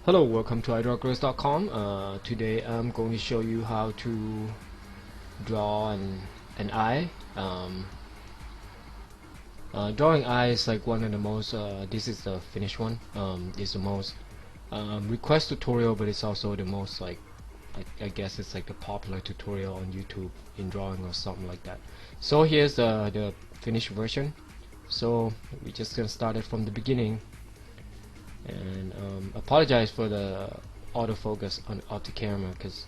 Hello, welcome to iDrawGirls.com. Today I'm going to show you how to draw an eye. Drawing eye is like one of the most, this is the finished one, is the most request tutorial, but it's also the most I guess it's like the popular tutorial on YouTube in drawing or something like that. So here's the finished version. So we're just gonna start it from the beginning. And apologize for the autofocus on the camera, because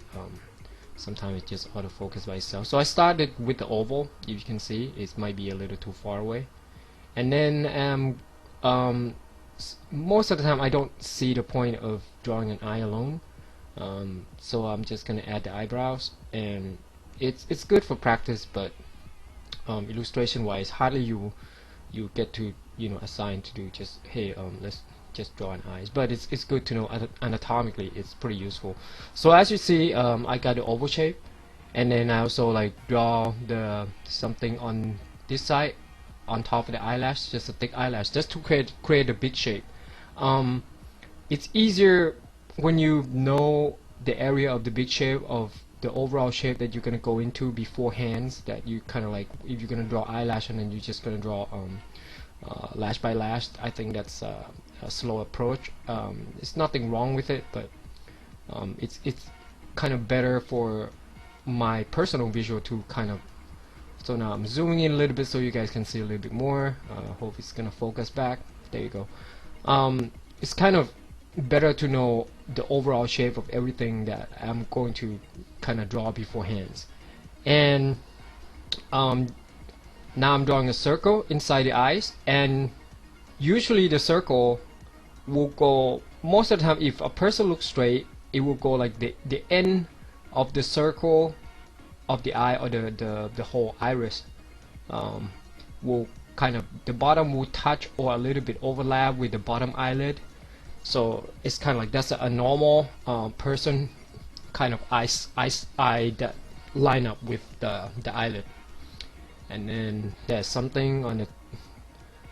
sometimes it just autofocus by itself. So I started with the oval. If you can see, it might be a little too far away. And then most of the time I don't see the point of drawing an eye alone. So I'm just gonna add the eyebrows, and it's good for practice, but illustration wise, hardly you get to assign to do just, hey, let's just draw an eyes, but it's good to know anatomically. It's pretty useful. So as you see, I got the oval shape, and then I also like draw the something on this side on top of the eyelash, just a thick eyelash, just to create a big shape. It's easier when you know the area of the big shape of the overall shape that you're gonna go into beforehand, that you kind of like, if you're gonna draw eyelash and then you're just gonna draw lash by lash, I think that's a slow approach. It's nothing wrong with it, but it's kind of better for my personal visual to kind of. So now I'm zooming in a little bit so you guys can see a little bit more. Hope it's gonna focus back. There you go. It's kind of better to know the overall shape of everything that I'm going to kind of draw beforehand. And now I'm drawing a circle inside the eyes, and usually the circle will go, most of the time if a person looks straight, it will go like the end of the circle of the eye, or the whole iris will kind of, the bottom will touch or a little bit overlap with the bottom eyelid. So it's kind of like that's a normal person kind of eye that line up with the eyelid. And then there's something on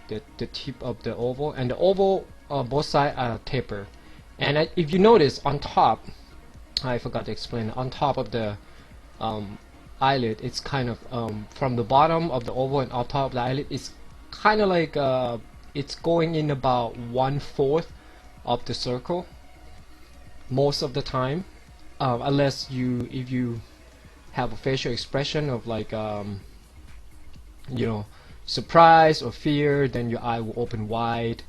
the tip of the oval, and the oval both sides are taper. And if you notice on top, I forgot to explain, on top of the eyelid, it's kind of from the bottom of the oval and on top of the eyelid, it's kind of like it's going in about 1/4 of the circle most of the time, unless if you have a facial expression of like surprise or fear, then your eye will open wide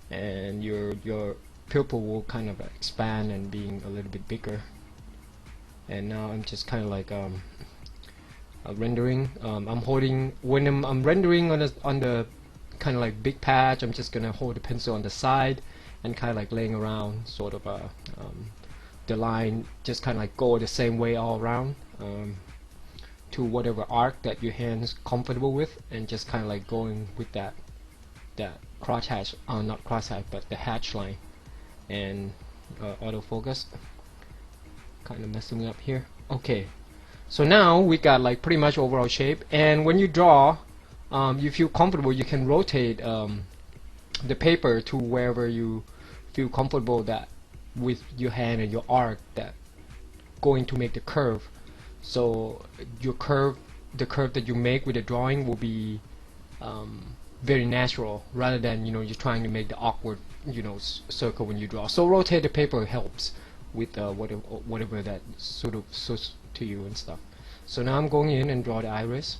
and your pupil will kind of expand and being a little bit bigger. And now I'm just kind of like rendering. I'm holding, when I'm rendering on the kind of like big patch, I'm just gonna hold the pencil on the side and kind of like laying around sort of the line, just kind of like go the same way all around, to whatever arc that your hand's comfortable with, and just kind of like going with that cross hatch, not cross hatch, but the hatch line. And autofocus kind of messing me up here. Okay, so now we got like pretty much overall shape. And when you draw, you feel comfortable, you can rotate the paper to wherever you feel comfortable, that with your hand and your arc that going to make the curve. So your curve, the curve that you make with the drawing will be very natural, rather than you're trying to make the awkward circle when you draw. So rotate the paper helps with whatever that sort of suits to you and stuff. So now I'm going in and draw the iris.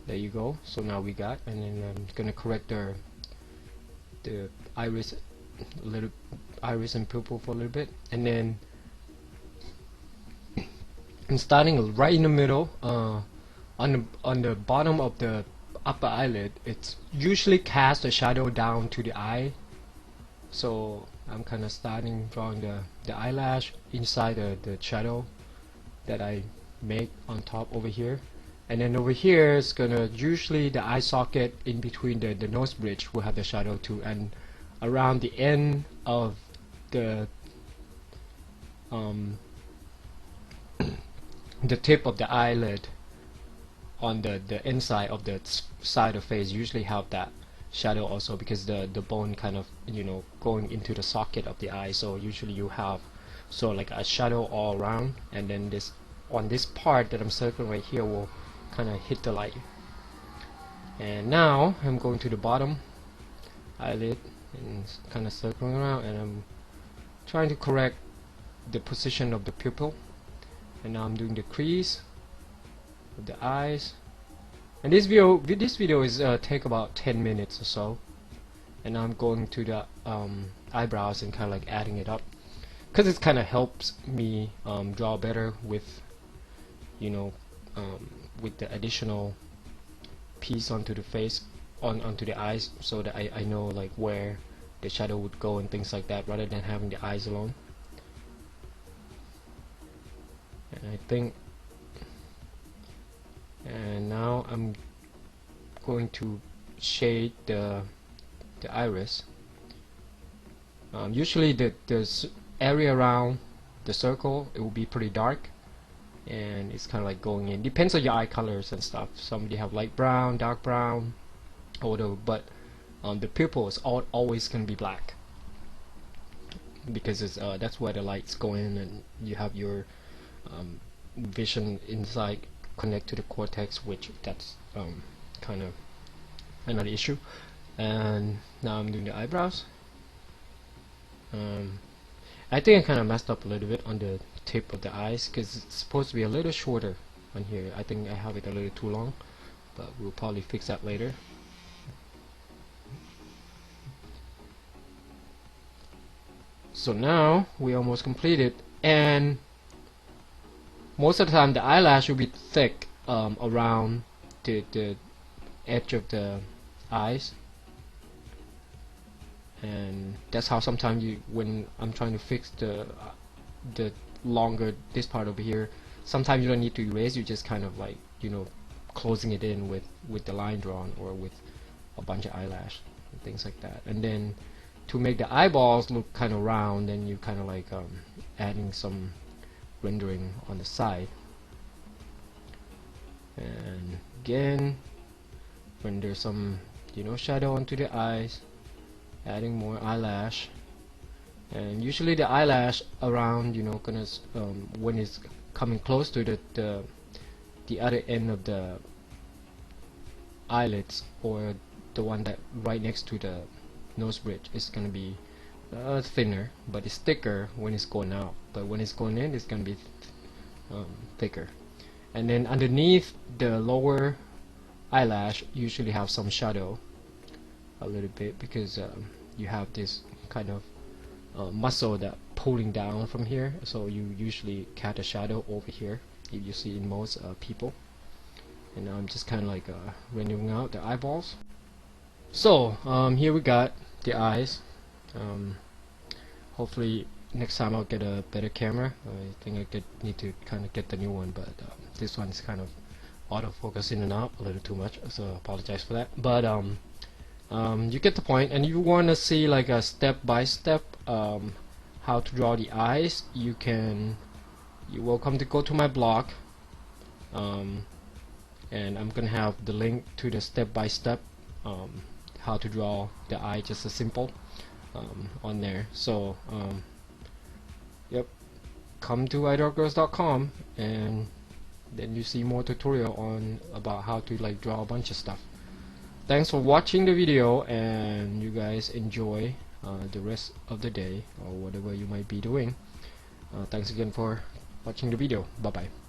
There you go. So now we got, and then I'm gonna correct the iris, iris and pupil for a little bit, and then I'm starting right in the middle, on the bottom of the upper eyelid. It's usually cast a shadow down to the eye. So I'm kind of starting drawing the eyelash inside the shadow that I make on top over here. And then over here it's gonna, usually the eye socket in between the nose bridge will have the shadow too, and around the end of the the tip of the eyelid on the inside of the side of face usually have that shadow also, because the bone kind of, you know, going into the socket of the eye. So usually you have sort of like a shadow all around, and then this on this part that I'm circling right here will kind of hit the light. And now I'm going to the bottom eyelid and kind of circling around, and I'm trying to correct the position of the pupil. And now I'm doing the crease of the eyes. And this video is take about 10 minutes or so. And now I'm going to the eyebrows and kind of like adding it up, because it kind of helps me draw better with, you know, with the additional piece onto the face, onto the eyes, so that I know like where the shadow would go and things like that, rather than having the eyes alone. And I think, and now I'm going to shade the iris. Usually the area around the circle, it will be pretty dark, and it's kind of like going in. Depends on your eye colors and stuff. Some have light brown, dark brown, or whatever, but the pupil is always going to be black, because it's, that's where the light's going, and you have your vision inside connect to the cortex, which that's kind of another issue. And now I'm doing the eyebrows. I think I kind of messed up a little bit on the tip of the eyes, because it's supposed to be a little shorter on here. I think I have it a little too long, but we'll probably fix that later. So now we almost completed, and most of the time the eyelash will be thick around the edge of the eyes, and that's how sometimes when I'm trying to fix the longer this part over here, sometimes you don't need to erase, you just kind of like, you know, closing it in with the line drawn, or with a bunch of eyelash and things like that. And then to make the eyeballs look kind of round, then you kind of like adding some rendering on the side, and again render some, you know, shadow onto the eyes, adding more eyelash. And usually the eyelash around, you know, gonna when it's coming close to the other end of the eyelids, or the one that right next to the nose bridge, is gonna be thinner, but it's thicker when it's going out. But when it's going in, it's gonna be thicker. And then underneath the lower eyelash, usually have some shadow a little bit, because you have this kind of muscle that pulling down from here, so you usually catch a shadow over here, if you see in most people. And now I'm just kind of like rendering out the eyeballs. So here we got the eyes. Hopefully next time I'll get a better camera. I think I need to kind of get the new one, but this one is kind of autofocus in and out a little too much, so I apologize for that. But you get the point. And you want to see like a step-by-step how to draw the eyes, you're welcome to go to my blog, and I'm gonna have the link to the step-by-step how to draw the eye, just a simple on there. So yep, come to iDrawGirls.com, and then you see more tutorial on about how to like draw a bunch of stuff. Thanks for watching the video, and you guys enjoy the rest of the day, or whatever you might be doing. Thanks again for watching the video. Bye bye.